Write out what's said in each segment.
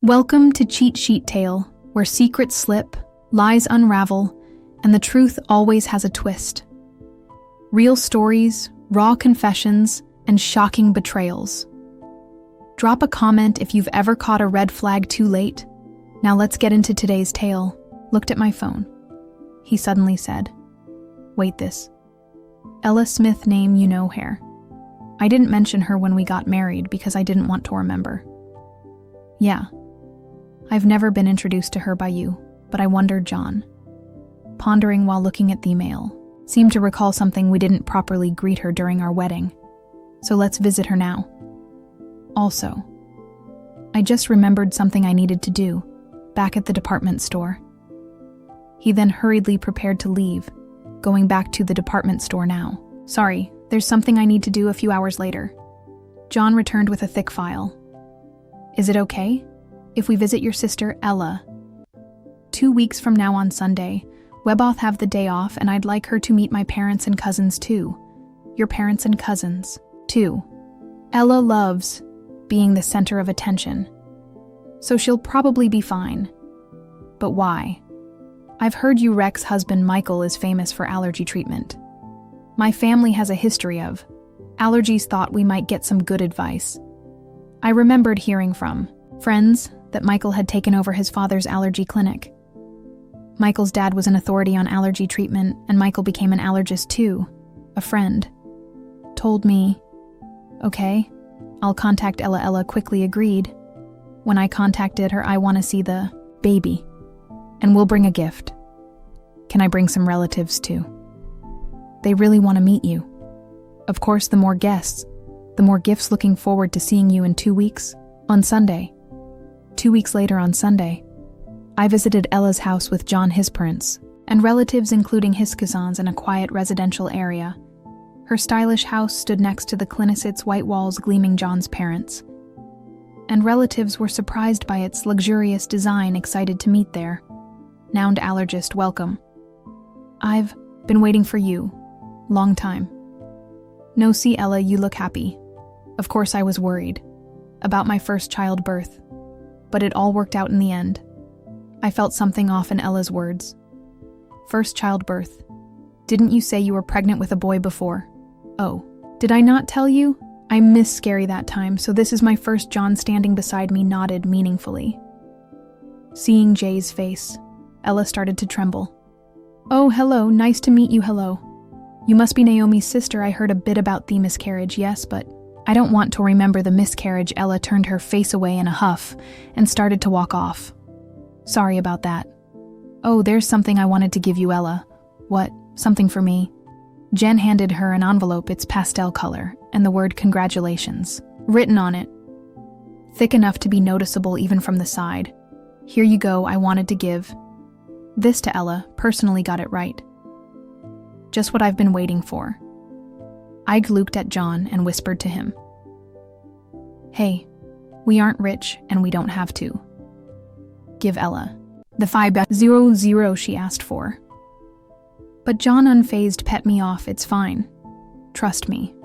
Welcome to Cheat Sheet Tale, where secrets slip, lies unravel, and the truth always has a twist. Real stories, raw confessions, and shocking betrayals. Drop a comment if you've ever caught a red flag too late. Now let's get into today's tale. Looked at my phone. He suddenly said, "Wait this. Ella Smith name you know her. I didn't mention her when we got married because I didn't want to remember. Yeah. I've never been introduced to her by you, but I wondered John, pondering while looking at the mail, seemed to recall something we didn't properly greet her during our wedding. So let's visit her now. Also, I just remembered something I needed to do, back at the department store." He then hurriedly prepared to leave, going back to the department store now. "Sorry, there's something I need to do a few hours later." John returned with a thick file. "Is it okay if we visit your sister, Ella? 2 weeks from now on Sunday, Weboth have the day off and I'd like her to meet my parents and cousins too. Your parents and cousins, too. Ella loves being the center of attention, so she'll probably be fine. But why? I've heard you Rex's husband Michael is famous for allergy treatment. My family has a history of allergies, thought we might get some good advice. I remembered hearing from friends that Michael had taken over his father's allergy clinic. Michael's dad was an authority on allergy treatment, and Michael became an allergist too. A friend told me, okay, I'll contact Ella. Ella quickly agreed. When I contacted her, I want to see the baby, and we'll bring a gift. Can I bring some relatives too? They really want to meet you. Of course, the more guests, the more gifts. Looking forward to seeing you in 2 weeks, on Sunday." 2 weeks later on Sunday, I visited Ella's house with John, his parents, and relatives including his cousins in a quiet residential area. Her stylish house stood next to the clinic's white walls gleaming. John's parents and relatives were surprised by its luxurious design, excited to meet there. Noun allergist, welcome. I've been waiting for you. Long time. No, see Ella, you look happy. Of course I was worried about my first childbirth, but it all worked out in the end. I felt something off in Ella's words. First childbirth. Didn't you say you were pregnant with a boy before? Oh, did I not tell you? I missed Scary that time, so this is my first. John, standing beside me, nodded meaningfully. Seeing Jay's face, Ella started to tremble. Oh, hello, nice to meet you. Hello. You must be Naomi's sister. I heard a bit about the miscarriage, yes, but I don't want to remember the miscarriage. Ella turned her face away in a huff and started to walk off. Sorry about that. Oh, there's something I wanted to give you, Ella. What? Something for me? Jen handed her an envelope. It's pastel color, and the word congratulations written on it, thick enough to be noticeable even from the side. Here you go, I wanted to give this to Ella. Personally got it right. Just what I've been waiting for. I looked at John and whispered to him, "Hey, we aren't rich and we don't have to give Ella the 500 she asked for." But John, unfazed, pet me off. It's fine. Trust me.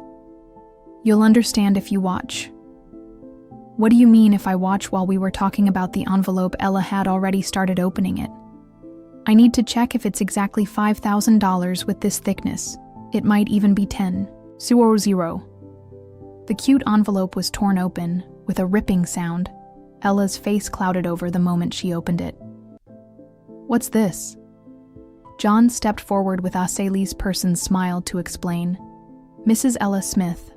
You'll understand if you watch. What do you mean if I watch? While we were talking about the envelope, Ella had already started opening it. I need to check if it's exactly $5,000 with this thickness. It might even be 10. 00. The cute envelope was torn open with a ripping sound. Ella's face clouded over the moment she opened it. What's this? John stepped forward with a Sally's person smile to explain. Mrs. Ella Smith,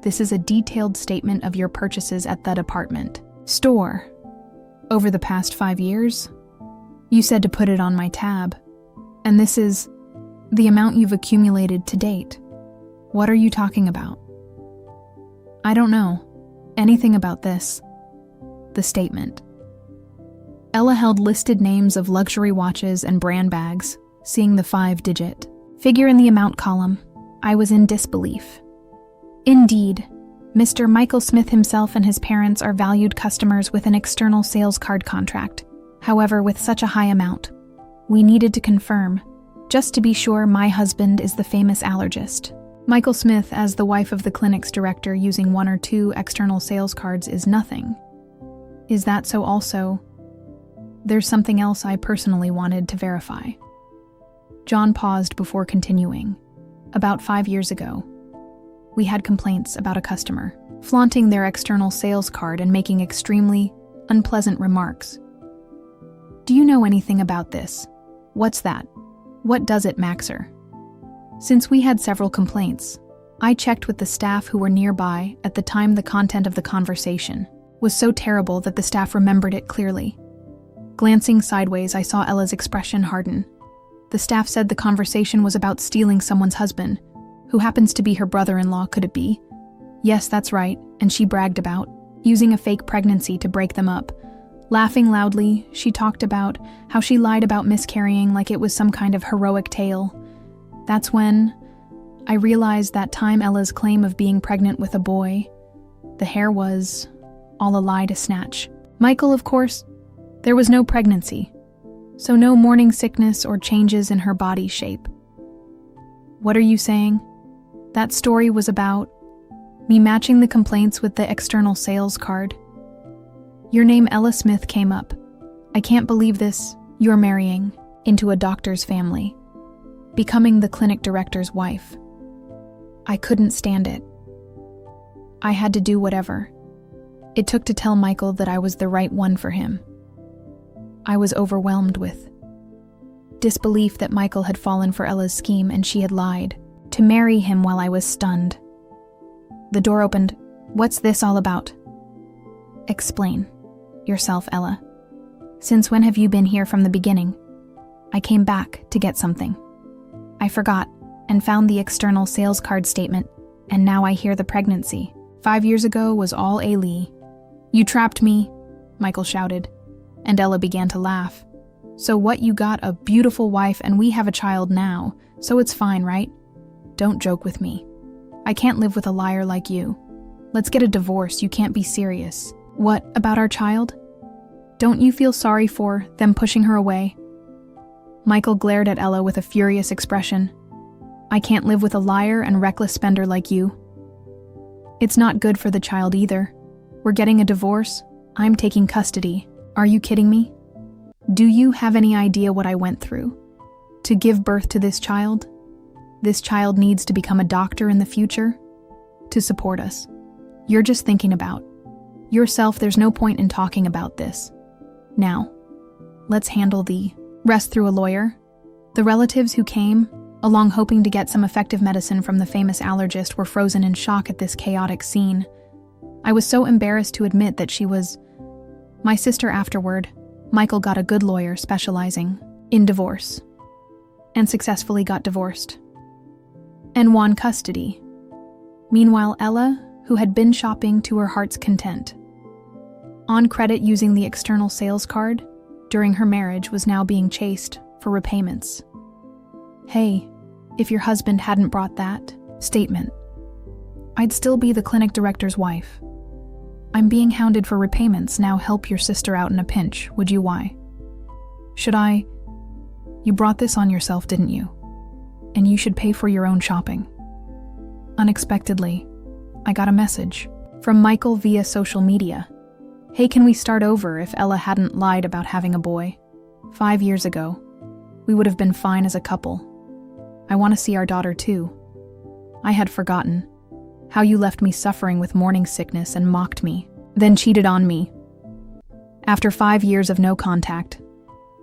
this is a detailed statement of your purchases at the department store over the past 5 years. You said to put it on my tab, and this is the amount you've accumulated to date. What are you talking about? I don't know anything about this. The statement. Ella held listed names of luxury watches and brand bags. Seeing the 5-digit figure in the amount column, I was in disbelief. Indeed, Mr. Michael Smith himself and his parents are valued customers with an external sales card contract. However, with such a high amount, we needed to confirm, just to be sure. My husband is the famous allergist. Michael Smith, as the wife of the clinic's director, using 1 or 2 external sales cards is nothing. Is that so also? There's something else I personally wanted to verify. John paused before continuing. About 5 years ago, we had complaints about a customer flaunting their external sales card and making extremely unpleasant remarks. Do you know anything about this? What's that? What does it, Maxer? Since we had several complaints, I checked with the staff who were nearby at the time. The content of the conversation was so terrible that the staff remembered it clearly. Glancing sideways, I saw Ella's expression harden. The staff said the conversation was about stealing someone's husband, who happens to be her brother-in-law. Could it be? Yes, that's right, and she bragged about using a fake pregnancy to break them up. Laughing loudly, she talked about how she lied about miscarrying like it was some kind of heroic tale. That's when I realized that time Ella's claim of being pregnant with a boy, the hair was all a lie to snatch. Michael, of course, there was no pregnancy, so no morning sickness or changes in her body shape. What are you saying? That story was about me matching the complaints with the external sales card. Your name, Ella Smith, came up. I can't believe this. You're marrying into a doctor's family, becoming the clinic director's wife. I couldn't stand it. I had to do whatever it took to tell Michael that I was the right one for him. I was overwhelmed with disbelief that Michael had fallen for Ella's scheme and she had lied to marry him while I was stunned. The door opened. What's this all about? Explain yourself, Ella. Since when have you been here from the beginning? I came back to get something. I forgot and found the external sales card statement, and now I hear the pregnancy. 5 years ago was all a lie. You trapped me, Michael shouted, and Ella began to laugh. So what, you got a beautiful wife and we have a child now, so it's fine, right? Don't joke with me. I can't live with a liar like you. Let's get a divorce, you can't be serious. What about our child? Don't you feel sorry for them pushing her away? Michael glared at Ella with a furious expression. I can't live with a liar and reckless spender like you. It's not good for the child either. We're getting a divorce. I'm taking custody. Are you kidding me? Do you have any idea what I went through to give birth to this child? This child needs to become a doctor in the future to support us. You're just thinking about yourself. There's no point in talking about this. Now, let's handle the rest through a lawyer. The relatives who came along hoping to get some effective medicine from the famous allergist were frozen in shock at this chaotic scene. I was so embarrassed to admit that she was my sister. Afterward, Michael got a good lawyer specializing in divorce and successfully got divorced and won custody. Meanwhile, Ella, who had been shopping to her heart's content on credit using the external sales card during her marriage, was now being chased for repayments. Hey, if your husband hadn't brought that statement, I'd still be the clinic director's wife. I'm being hounded for repayments. Now help your sister out in a pinch, would you? Why? Should I? You brought this on yourself, didn't you? And you should pay for your own shopping. Unexpectedly, I got a message from Michael via social media. Hey, can we start over? If Ella hadn't lied about having a boy 5 years ago, we would have been fine as a couple. I want to see our daughter too. I had forgotten how you left me suffering with morning sickness and mocked me, then cheated on me. After 5 years of no contact,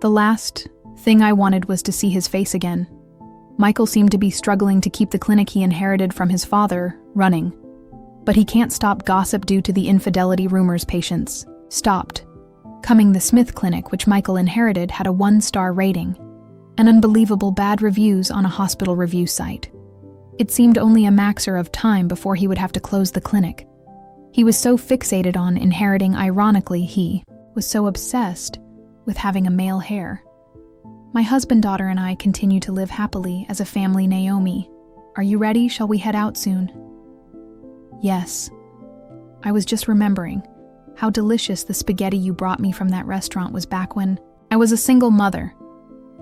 the last thing I wanted was to see his face again. Michael seemed to be struggling to keep the clinic he inherited from his father running, but he can't stop gossip due to the infidelity rumors. Patients stopped coming. The Smith Clinic, which Michael inherited, had a 1-star rating and unbelievable bad reviews on a hospital review site. It seemed only a matter of time before he would have to close the clinic. He was so fixated on inheriting. Ironically, he was so obsessed with having a male hair. My husband, daughter, and I continue to live happily as a family. Naomi, are you ready? Shall we head out soon? Yes. I was just remembering how delicious the spaghetti you brought me from that restaurant was back when I was a single mother.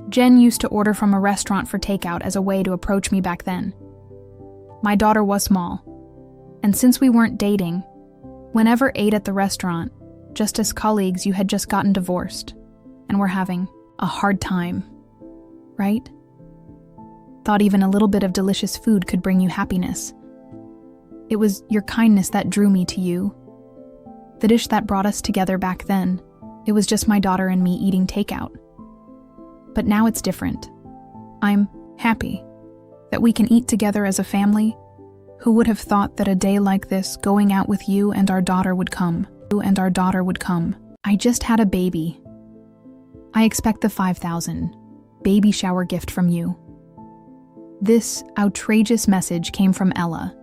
Jen used to order from a restaurant for takeout as a way to approach me back then. My daughter was small, and since we weren't dating, whenever ate at the restaurant, just as colleagues you had just gotten divorced and were having a hard time, right? Thought even a little bit of delicious food could bring you happiness. It was your kindness that drew me to you. The dish that brought us together back then, it was just my daughter and me eating takeout. But now it's different. I'm happy that we can eat together as a family. Who would have thought that a day like this, going out with you and our daughter would come? I just had a baby. I expect the $5,000 baby shower gift from you. This outrageous message came from Ella,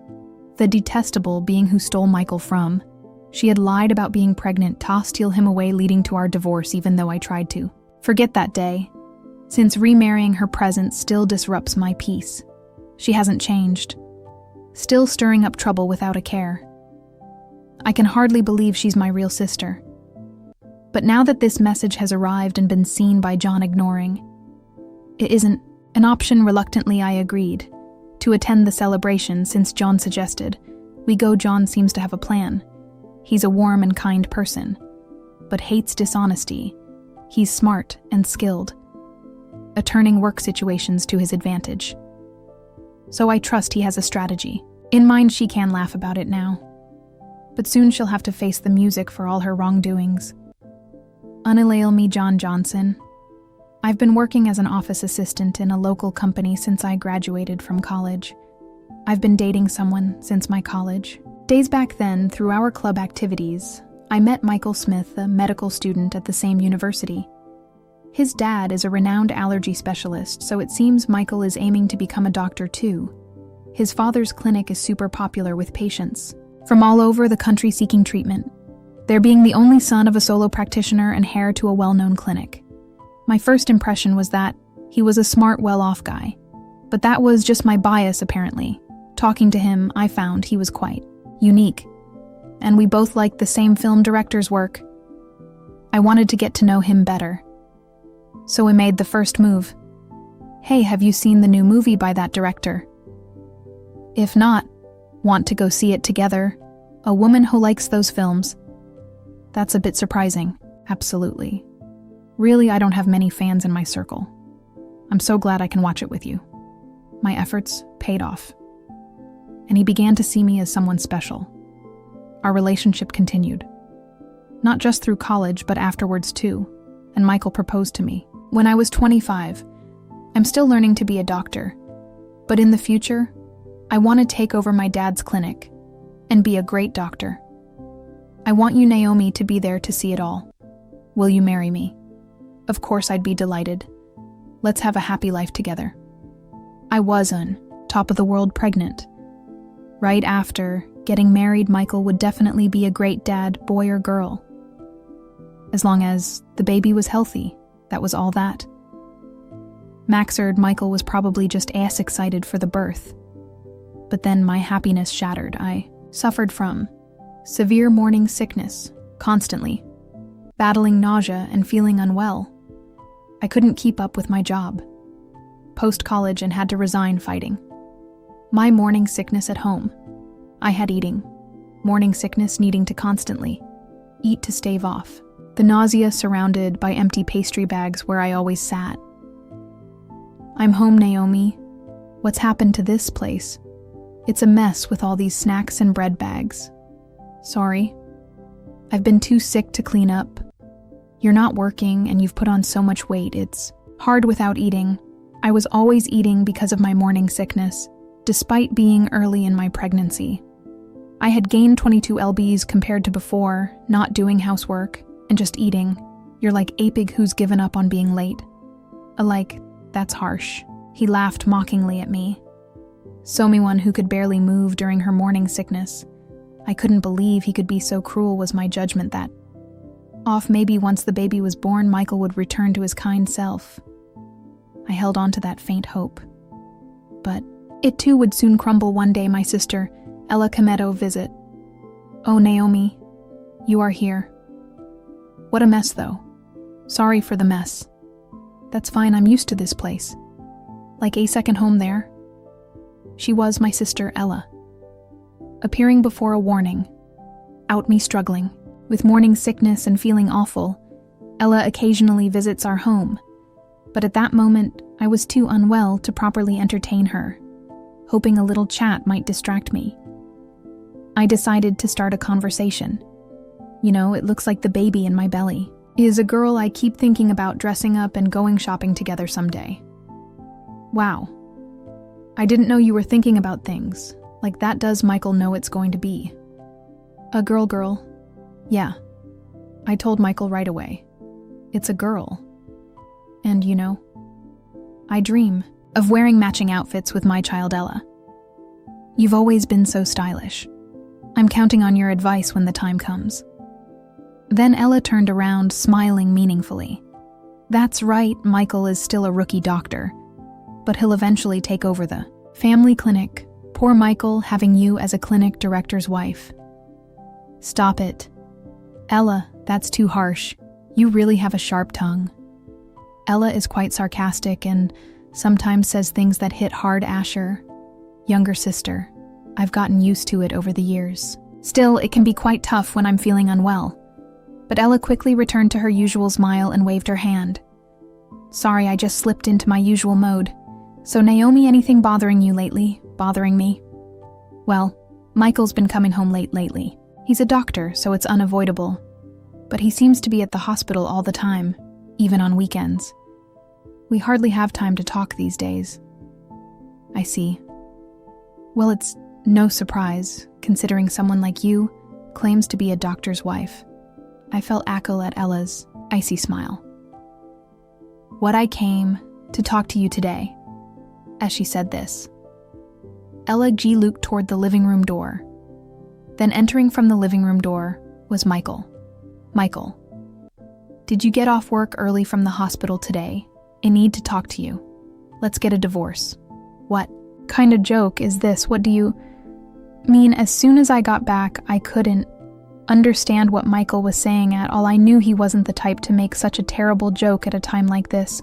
the detestable being who stole Michael from. She had lied about being pregnant to steal him away, leading to our divorce even though I tried to forget that day, since remarrying her presence still disrupts my peace. She hasn't changed, still stirring up trouble without a care. I can hardly believe she's my real sister. But now that this message has arrived and been seen by John ignoring, it isn't an option. Reluctantly, I agreed to attend the celebration since John suggested we go. John seems to have a plan. He's a warm and kind person, but hates dishonesty. He's smart and skilled at turning work situations to his advantage. So I trust he has a strategy in mind. She can laugh about it now, but soon she'll have to face the music for all her wrongdoings. Unalail me, John Johnson. I've been working as an office assistant in a local company since I graduated from college. I've been dating someone since my college days. Back then, through our club activities, I met Michael Smith, a medical student at the same university. His dad is a renowned allergy specialist, so it seems Michael is aiming to become a doctor too. His father's clinic is super popular with patients from all over the country seeking treatment, there being the only son of a solo practitioner and heir to a well-known clinic. My first impression was that he was a smart, well-off guy, but that was just my bias apparently. Talking to him, I found he was quite unique, and we both liked the same film director's work. I wanted to get to know him better, so we made the first move. Hey, have you seen the new movie by that director? If not, want to go see it together? A woman who likes those films. That's a bit surprising. Absolutely. Really, I don't have many fans in my circle. I'm so glad I can watch it with you. My efforts paid off, and he began to see me as someone special. Our relationship continued, not just through college, but afterwards too, and Michael proposed to me when I was 25. I'm still learning to be a doctor, but in the future, I want to take over my dad's clinic and be a great doctor. I want you, Naomi, to be there to see it all. Will you marry me? Of course, I'd be delighted. Let's have a happy life together. I was on top of the world pregnant. Right after getting married, Michael would definitely be a great dad, boy or girl. As long as the baby was healthy, that was all that. Maxerd Michael was probably just ass excited for the birth. But then my happiness shattered. I suffered from severe morning sickness, constantly battling nausea and feeling unwell. I couldn't keep up with my job, post-college, and had to resign fighting my morning sickness at home. I had eating morning sickness, needing to constantly eat to stave off the nausea, surrounded by empty pastry bags where I always sat. I'm home, Naomi. What's happened to this place? It's a mess with all these snacks and bread bags. Sorry. I've been too sick to clean up. You're not working and you've put on so much weight. It's hard without eating. I was always eating because of my morning sickness, despite being early in my pregnancy. I had gained 22 lbs compared to before, not doing housework and just eating. You're like a pig who's given up on being late. That's harsh. He laughed mockingly at me. Someone who could barely move during her morning sickness. I couldn't believe he could be so cruel. Was my judgment that off? Maybe once the baby was born, Michael would return to his kind self. I held on to that faint hope. But it too would soon crumble one day. My sister, Ella Cometto, visit. Oh, Naomi, you are here. What a mess, though. Sorry for the mess. That's fine, I'm used to this place. Like a second home there. She was my sister, Ella, appearing before a warning. Out me struggling With morning sickness and feeling awful, Ella occasionally visits our home, but at that moment, I was too unwell to properly entertain her, hoping a little chat might distract me. I decided to start a conversation. You know, it looks like the baby in my belly is a girl I keep thinking about dressing up and going shopping together someday. Wow. I didn't know you were thinking about things like that. Does Michael know it's going to be a girl? Yeah. I told Michael right away. It's a girl. And you know, I dream of wearing matching outfits with my child Ella. You've always been so stylish. I'm counting on your advice when the time comes. Then Ella turned around, smiling meaningfully. That's right, Michael is still a rookie doctor, but he'll eventually take over the family clinic. Poor Michael having you as a clinic director's wife. Stop it. Ella, that's too harsh. You really have a sharp tongue. Ella is quite sarcastic and sometimes says things that hit hard. Asher, younger sister, I've gotten used to it over the years. Still, it can be quite tough when I'm feeling unwell. But Ella quickly returned to her usual smile and waved her hand. Sorry, I just slipped into my usual mode. So Naomi, anything bothering you lately? Bothering me? Well, Michael's been coming home late lately. He's a doctor, so it's unavoidable. But he seems to be at the hospital all the time, even on weekends. We hardly have time to talk these days. I see. Well, it's no surprise, considering someone like you claims to be a doctor's wife. I felt Ackle at Ella's icy smile. What I came to talk to you today. As she said this, Ella looked toward the living room door. Then entering from the living room door was Michael. Michael, did you get off work early from the hospital today? I need to talk to you. Let's get a divorce. What kind of joke is this? What do you mean? As soon as I got back, I couldn't understand what Michael was saying at all. I knew he wasn't the type to make such a terrible joke at a time like this,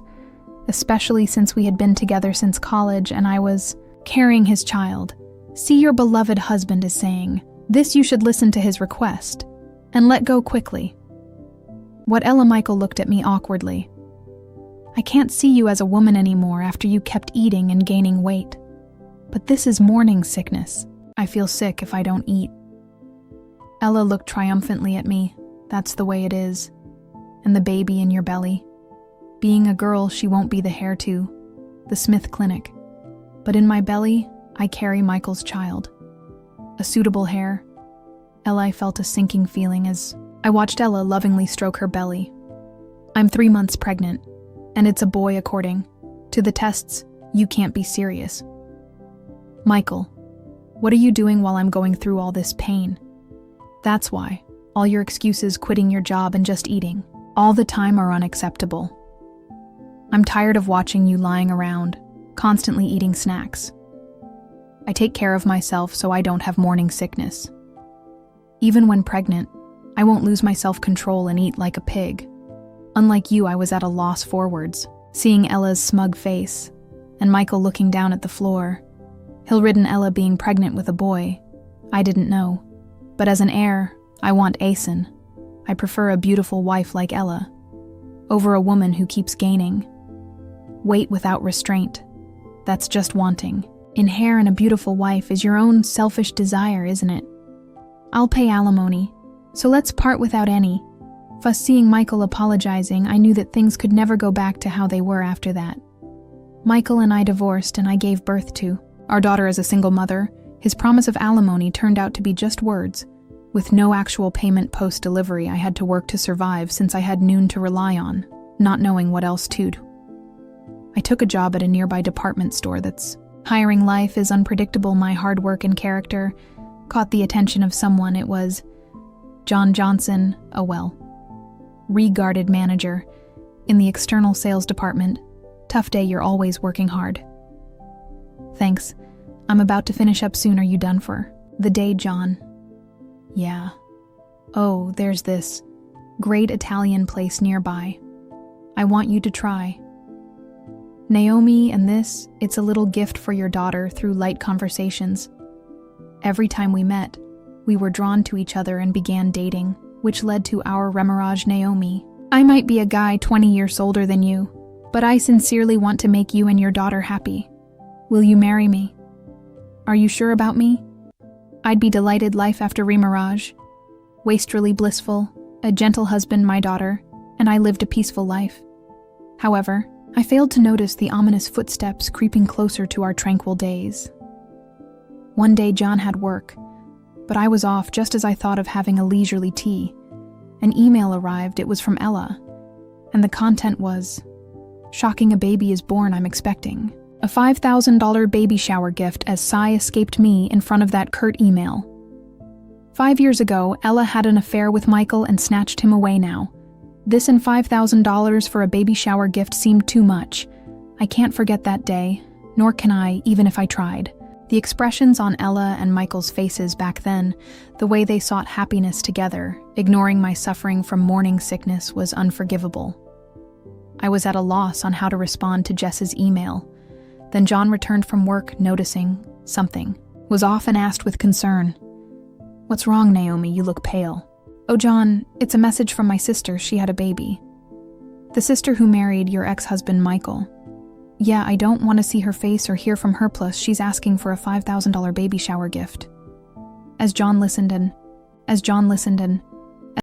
especially since we had been together since college and I was carrying his child. See, your beloved husband is saying this. You should listen to his request and let go quickly. What? Ella? Michael looked at me awkwardly. I can't see you as a woman anymore after you kept eating and gaining weight. But this is morning sickness. I feel sick if I don't eat. Ella looked triumphantly at me. That's the way it is. And the baby in your belly. Being a girl, she won't be the heir to the Smith Clinic. But in my belly, I carry Michael's child. A suitable heir. Ella, I felt a sinking feeling as I watched Ella lovingly stroke her belly. I'm 3 months pregnant, and it's a boy according to the tests. You can't be serious. Michael, what are you doing while I'm going through all this pain? That's why all your excuses, quitting your job and just eating all the time, are unacceptable. I'm tired of watching you lying around, constantly eating snacks. I take care of myself so I don't have morning sickness. Even when pregnant, I won't lose my self-control and eat like a pig. Unlike you, I was at a loss for words, seeing Ella's smug face, and Michael looking down at the floor. Hill-ridden Ella being pregnant with a boy. I didn't know. But as an heir, I want Asen. I prefer a beautiful wife like Ella, over a woman who keeps gaining weight without restraint. That's just wanting. In hair and a beautiful wife is your own selfish desire, isn't it? I'll pay alimony, so let's part without any fuss. Seeing Michael apologizing, I knew that things could never go back to how they were after that. Michael and I divorced, and I gave birth to our daughter as a single mother. His promise of alimony turned out to be just words. With no actual payment post-delivery, I had to work to survive since I had noon to rely on, not knowing what else to do. I took a job at a nearby department store that's hiring. Life is unpredictable. My hard work and character caught the attention of someone. It was John Johnson, a well-regarded manager in the external sales department. Tough day, you're always working hard. Thanks. I'm about to finish up soon. Are you done for the day, John? Yeah. Oh, there's this great Italian place nearby. I want you to try. Naomi, and this, it's a little gift for your daughter. Through light conversations. Every time we met, we were drawn to each other and began dating. which led to our remarriage. Naomi, I might be a guy 20 years older than you, but I sincerely want to make you and your daughter happy. Will you marry me? Are you sure about me? I'd be delighted. Life after remarriage. Wastrelly blissful, a gentle husband, my daughter, and I lived a peaceful life. However, I failed to notice the ominous footsteps creeping closer to our tranquil days. One day John had work, but I was off just as I thought of having a leisurely tea. An email arrived. It was from Ella, and the content was, "Shocking, a baby is born, I'm expecting. A $5,000 baby shower gift." As sigh escaped me in front of that curt email. 5 years ago, Ella had an affair with Michael and snatched him away now. This and $5,000 for a baby shower gift seemed too much. I can't forget that day, nor can I, even if I tried. The expressions on Ella and Michael's faces back then, the way they sought happiness together, ignoring my suffering from morning sickness, was unforgivable. I was at a loss on how to respond to Jess's email. Then John returned from work, noticing something was off, and asked with concern, "What's wrong, Naomi? You look pale." "Oh, John, it's a message from my sister. She had a baby." "The sister who married your ex-husband, Michael?" "Yeah, I don't want to see her face or hear from her, plus she's asking for a $5,000 baby shower gift." As John listened and